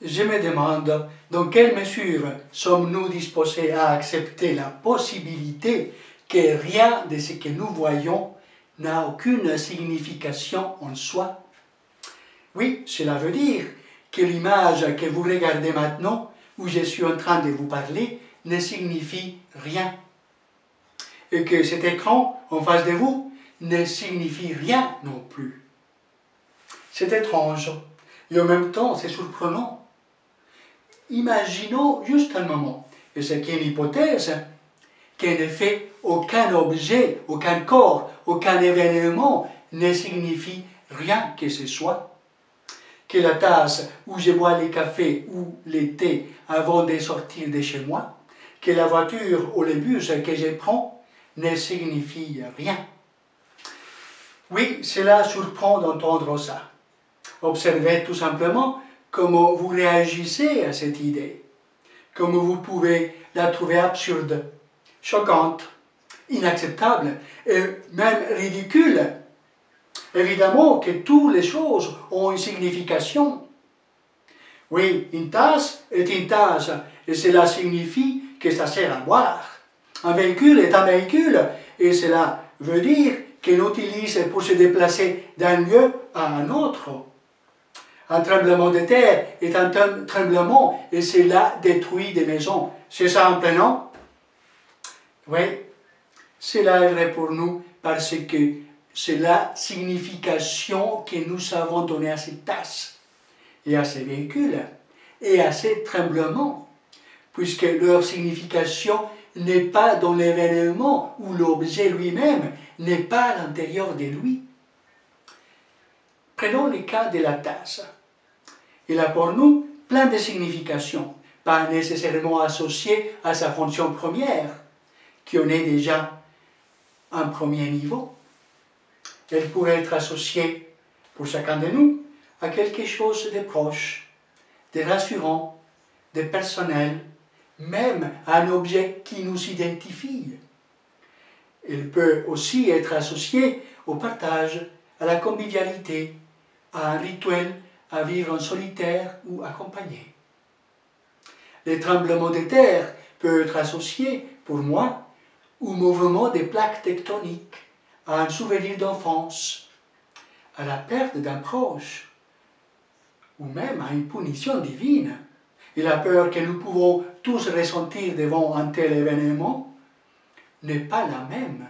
je me demande dans quelle mesure sommes-nous disposés à accepter la possibilité que rien de ce que nous voyons n'a aucune signification en soi. Oui, cela veut dire que l'image que vous regardez maintenant, où je suis en train de vous parler, ne signifie rien. Et que cet écran en face de vous ne signifie rien non plus. C'est étrange et en même temps c'est surprenant. Imaginons juste un moment, et c'est une hypothèse, qu'en effet aucun objet, aucun corps, aucun événement ne signifie rien que ce soit. Que la tasse où je bois les cafés ou les thés avant de sortir de chez moi, que la voiture ou le bus que je prends ne signifie rien. Oui, cela surprend d'entendre ça. Observez tout simplement comment vous réagissez à cette idée, comment vous pouvez la trouver absurde, choquante, inacceptable et même ridicule. Évidemment que toutes les choses ont une signification. Oui, une tasse est une tasse et cela signifie que ça sert à boire. Un véhicule est un véhicule et cela veut dire qu'on utilise pour se déplacer d'un lieu à un autre. Un tremblement de terre est un tremblement et cela détruit des maisons. C'est simple, non? Oui, cela est vrai pour nous parce que c'est la signification que nous avons donnée à ces tasses et à ces véhicules et à ces tremblements, puisque leur signification n'est pas dans l'événement ou l'objet lui-même n'est pas à l'intérieur de lui. Prenons le cas de la tasse. Il a pour nous plein de significations, pas nécessairement associées à sa fonction première, qui en est déjà un premier niveau. Elle pourrait être associée, pour chacun de nous, à quelque chose de proche, de rassurant, de personnel, même à un objet qui nous identifie. Elle peut aussi être associée au partage, à la convivialité, à un rituel, à vivre en solitaire ou accompagné. Les tremblements de terre peuvent être associés, pour moi, au mouvement des plaques tectoniques, à un souvenir d'enfance, à la perte d'un proche, ou même à une punition divine. Et la peur que nous pouvons tous ressentir devant un tel événement n'est pas la même.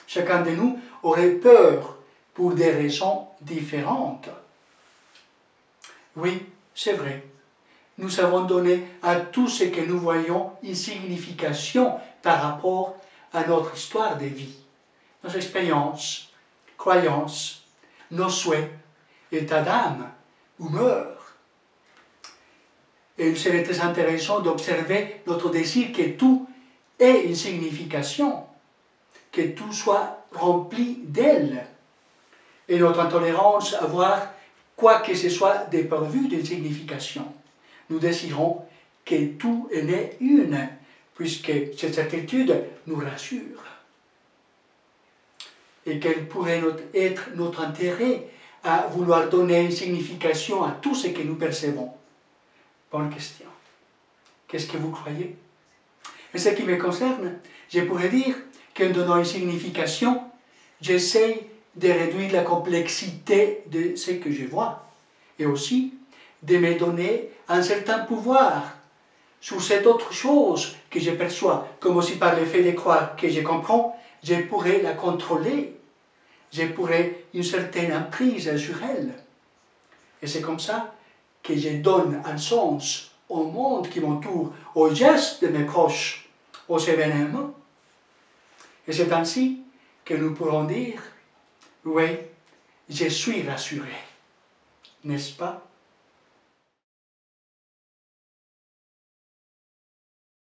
Chacun de nous aurait peur pour des raisons différentes. Oui, c'est vrai. Nous avons donné à tout ce que nous voyons une signification par rapport à notre histoire de vie, nos expériences, croyances, nos souhaits, état d'âme, humeur. Et il serait très intéressant d'observer notre désir que tout ait une signification, que tout soit rempli d'elle, et notre intolérance à voir quoi que ce soit dépourvu d'une signification. Nous désirons que tout en ait une, puisque cette certitude nous rassure. Et quel pourrait être notre intérêt à vouloir donner une signification à tout ce que nous percevons? Bonne question. Qu'est-ce que vous croyez? En ce qui me concerne, je pourrais dire qu'en donnant une signification, j'essaye de réduire la complexité de ce que je vois et aussi de me donner un certain pouvoir sur cette autre chose que je perçois, comme si par le fait de croire que je comprends, je pourrais la contrôler, je pourrais une certaine emprise sur elle. Et c'est comme ça que je donne un sens au monde qui m'entoure, aux gestes de mes proches, aux événements. Et c'est ainsi que nous pourrons dire, oui, je suis rassuré, n'est-ce pas?